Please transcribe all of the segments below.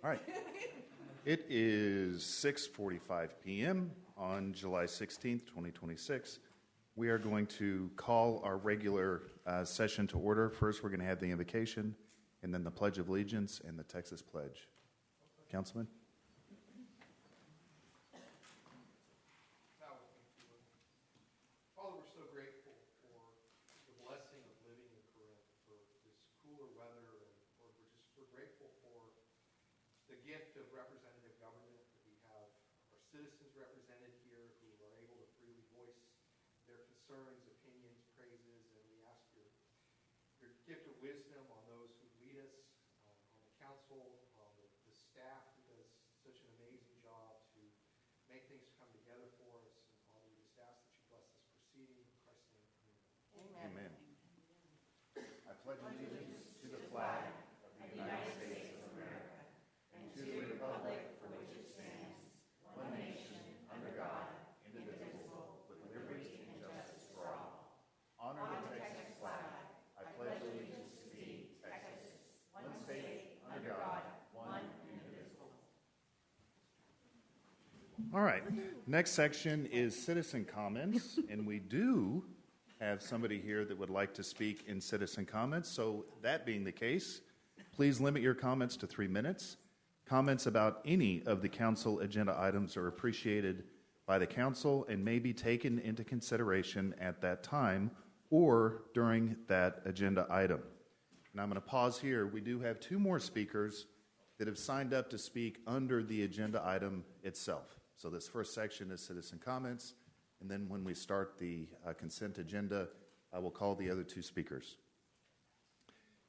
All right. It is 6:45 p.m. on July 16th, 2026. We are going to call our regular session to order. First, we're going to have the invocation, and then the Pledge of Allegiance and the Texas Pledge. Councilman? Father, we're so grateful for the blessing of living in Corinth, for this cooler weather, and we're grateful for the gift of representative government, that we have our citizens represented here who are able to freely voice their concerns, opinions, praises, and we ask your gift of wisdom on those who lead us, on the council, on the staff who does such an amazing job to make things come together for us. And Father, we just ask that you bless this proceeding in Christ's name. Amen. I pledge allegiance to the flag of the United States of America and to the republic for which it stands, one nation, under God, indivisible, with liberty and justice for all. Honor the Texas flag. I pledge allegiance to thee, Texas, one state, under God, one indivisible. All right. Next section is citizen comments, and we do have somebody here that would like to speak in citizen comments. So that being the case, please limit your comments to 3 minutes. Comments about any of the council agenda items are appreciated by the council and may be taken into consideration at that time or during that agenda item. And I'm going to pause here. We do have 2 more speakers that have signed up to speak under the agenda item itself. So this first section is citizen comments, and then when we start the consent agenda, I will call the other 2 speakers.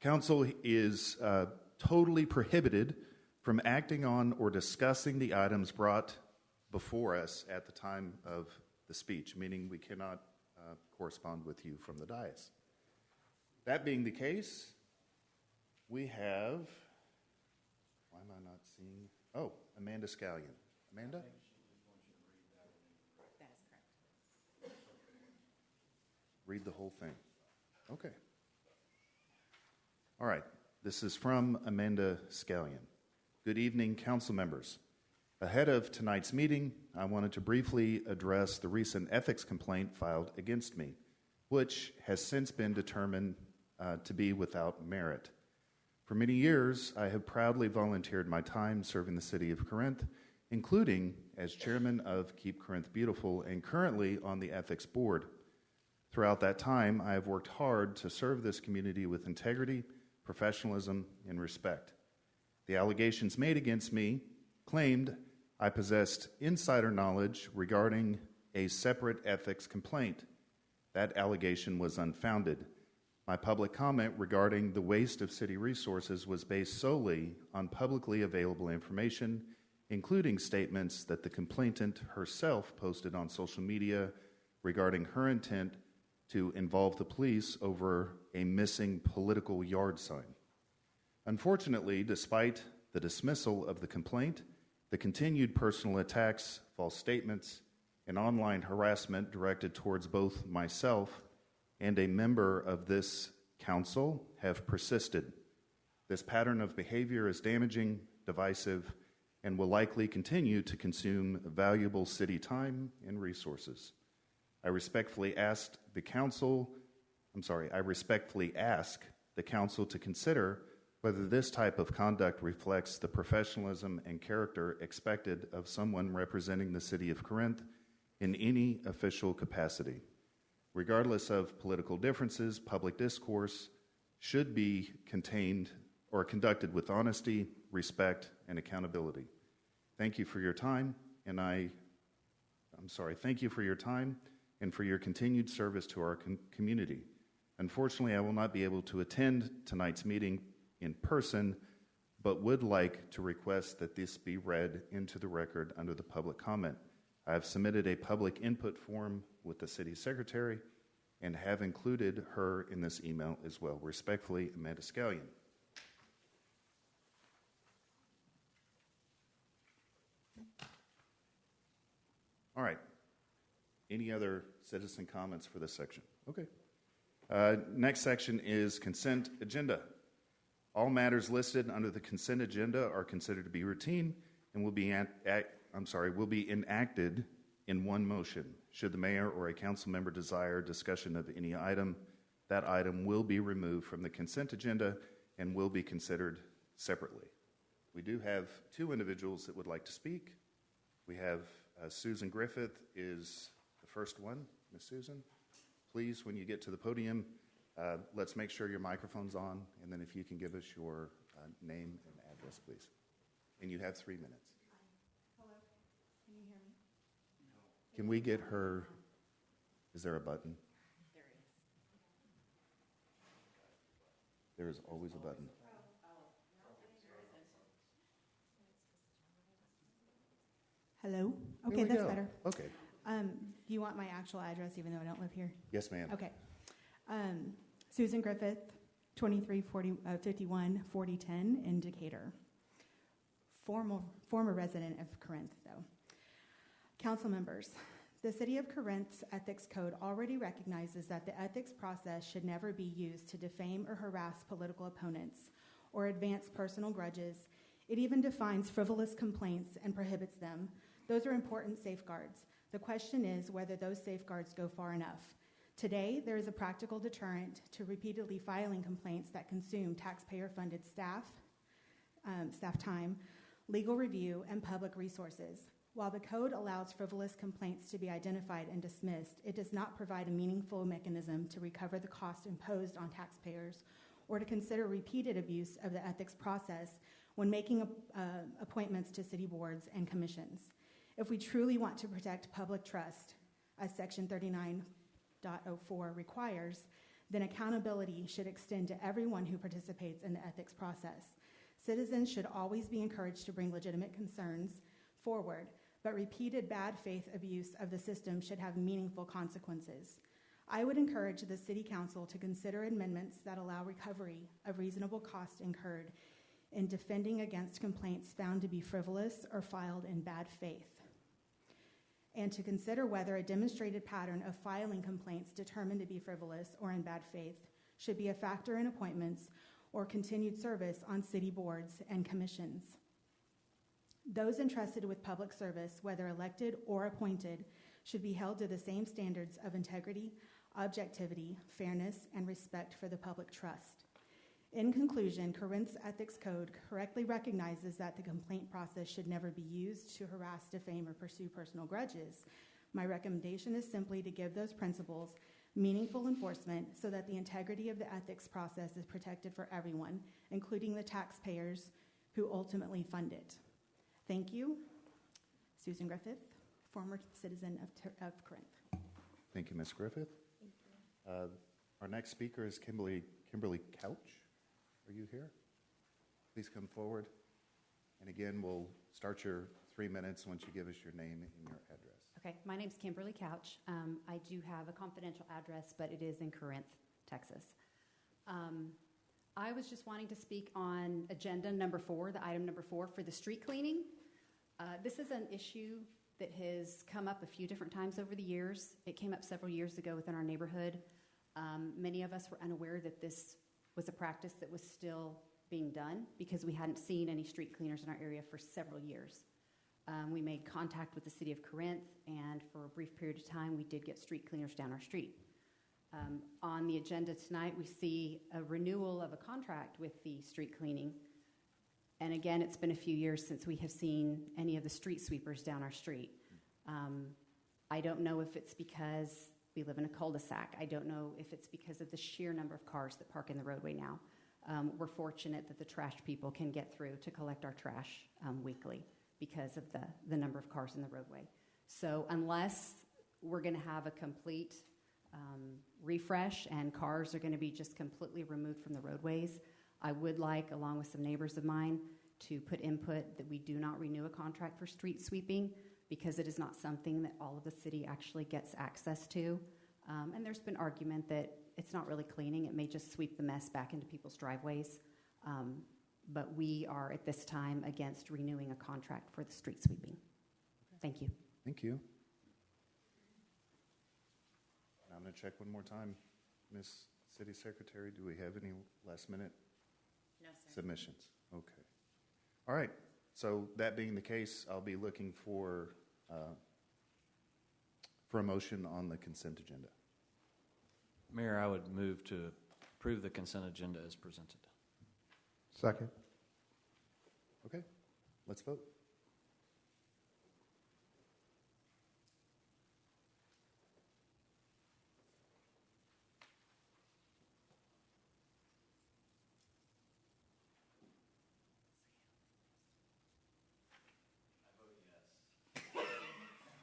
Council is totally prohibited from acting on or discussing the items brought before us at the time of the speech, meaning we cannot correspond with you from the dais. That being the case, we have, why am I not seeing? Oh, Amanda Scallion. Amanda? That is correct. Read the whole thing. Okay. All right. This is from Amanda Scallion. Good evening, council members. Ahead of tonight's meeting, I wanted to briefly address the recent ethics complaint filed against me, which has since been determined to be without merit. For many years, I have proudly volunteered my time serving the city of Corinth, including as chairman of Keep Corinth Beautiful and currently on the ethics board. Throughout that time, I have worked hard to serve this community with integrity, professionalism, and respect. The allegations made against me claimed I possessed insider knowledge regarding a separate ethics complaint. That allegation was unfounded. My public comment regarding the waste of city resources was based solely on publicly available information, including statements that the complainant herself posted on social media regarding her intent to involve the police over a missing political yard sign. Unfortunately, despite the dismissal of the complaint, the continued personal attacks, false statements, and online harassment directed towards both myself and a member of this council have persisted. This pattern of behavior is damaging, divisive, and will likely continue to consume valuable city time and resources. I respectfully ask the council to consider whether this type of conduct reflects the professionalism and character expected of someone representing the city of Corinth in any official capacity. Regardless of political differences, public discourse should be conducted with honesty, respect, and accountability. Thank you for your time, and thank you for your time and for your continued service to our community. Unfortunately, I will not be able to attend tonight's meeting in person, but would like to request that this be read into the record under the public comment. I have submitted a public input form with the city secretary and have included her in this email as well. Respectfully, Amanda Scallion. All right. Any other citizen comments for this section? Okay. Next section is consent agenda. All matters listed under the consent agenda are considered to be routine and will be enacted in one motion. Should the mayor or a council member desire discussion of any item, that item will be removed from the consent agenda and will be considered separately. We do have two individuals that would like to speak. We have Susan Griffith is the first one. Miss Susan, please, when you get to the podium, let's make sure your microphone's on, and then if you can give us your name and address, please. And you have 3 minutes. Hello, can you hear me? Can we get her, is there a button? There is. There is always a button. Hello? Here Okay, we that's go. better. Okay. Do you want my actual address even though I don't live here? Yes, ma'am. Okay. Susan Griffith, 2351 4010 in Decatur. Former resident of Corinth, though. Council members, the City of Corinth's Ethics Code already recognizes that the ethics process should never be used to defame or harass political opponents or advance personal grudges. It even defines frivolous complaints and prohibits them. Those are important safeguards. The question is whether those safeguards go far enough. Today, there is a practical deterrent to repeatedly filing complaints that consume taxpayer-funded staff time, legal review, and public resources. While the code allows frivolous complaints to be identified and dismissed, it does not provide a meaningful mechanism to recover the cost imposed on taxpayers or to consider repeated abuse of the ethics process when making appointments to city boards and commissions. If we truly want to protect public trust, as Section 39.04 requires, then accountability should extend to everyone who participates in the ethics process. Citizens should always be encouraged to bring legitimate concerns forward, but repeated bad faith abuse of the system should have meaningful consequences. I would encourage the City Council to consider amendments that allow recovery of reasonable costs incurred in defending against complaints found to be frivolous or filed in bad faith, and to consider whether a demonstrated pattern of filing complaints determined to be frivolous or in bad faith should be a factor in appointments or continued service on city boards and commissions. Those entrusted with public service, whether elected or appointed, should be held to the same standards of integrity, objectivity, fairness, and respect for the public trust. In conclusion, Corinth's Ethics Code correctly recognizes that the complaint process should never be used to harass, defame, or pursue personal grudges. My recommendation is simply to give those principles meaningful enforcement so that the integrity of the ethics process is protected for everyone, including the taxpayers who ultimately fund it. Thank you. Susan Griffith, former citizen of Corinth. Thank you, Ms. Griffith. Thank you. Our next speaker is Kimberly Couch. Are you here? Please come forward. And again, we'll start your 3 minutes once you give us your name and your address. Okay, my name's Kimberly Couch. I do have a confidential address, but it is in Corinth, Texas. I was just wanting to speak on agenda number 4, the item number 4 for the street cleaning. This is an issue that has come up a few different times over the years. It came up several years ago within our neighborhood. Many of us were unaware that this was a practice that was still being done because we hadn't seen any street cleaners in our area for several years. We made contact with the city of Corinth, and for a brief period of time, we did get street cleaners down our street. On the agenda tonight, we see a renewal of a contract with the street cleaning. And again, it's been a few years since we have seen any of the street sweepers down our street. I don't know if it's because we live in a cul-de-sac. I don't know if it's because of the sheer number of cars that park in the roadway now. We're fortunate that the trash people can get through to collect our trash weekly because of the number of cars in the roadway. So unless we're going to have a complete refresh and cars are going to be just completely removed from the roadways, I would like, along with some neighbors of mine, to put input that we do not renew a contract for street sweeping because it is not something that all of the city actually gets access to. And there's been argument that it's not really cleaning. It may just sweep the mess back into people's driveways. But we are, at this time, against renewing a contract for the street sweeping. Thank you. Thank you. I'm going to check one more time. Ms. City Secretary, do we have any last minute No, sir. submissions? Okay. All right. So that being the case, I'll be looking for a motion on the consent agenda. Mayor, I would move to approve the consent agenda as presented. Second. Okay. Let's vote.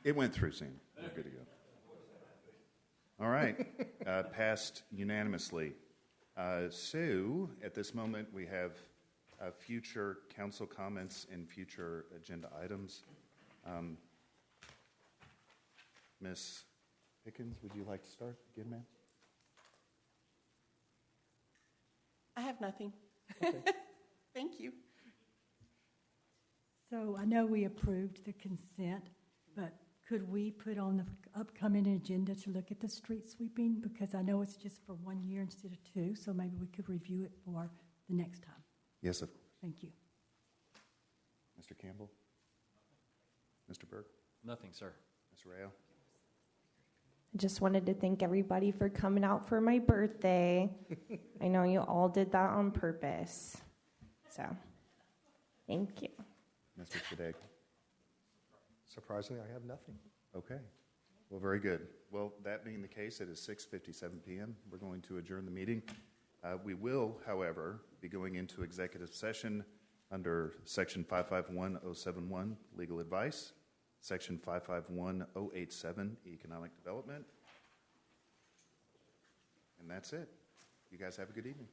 It went through, Sam. We're good to go. All right. Passed unanimously. So, at this moment, we have future council comments and future agenda items. Ms. Pickens, would you like to start again, ma'am? I have nothing. Okay. Thank you. So I know we approved the consent, but could we put on the upcoming agenda to look at the street sweeping? Because I know it's just for 1 year instead of 2, so maybe we could review it for the next time. Yes, of course. Thank you. Mr. Campbell? Mr. Burke? Nothing, sir. Ms. Rayo? I just wanted to thank everybody for coming out for my birthday. I know you all did that on purpose. So, thank you. Mr. Sadek? Surprisingly, I have nothing. Okay. Well, very good. Well, that being the case, it is 6:57 p.m. We're going to adjourn the meeting. We will, however, be going into executive session under Section 551071, Legal Advice, Section 551087, Economic Development. And that's it. You guys have a good evening.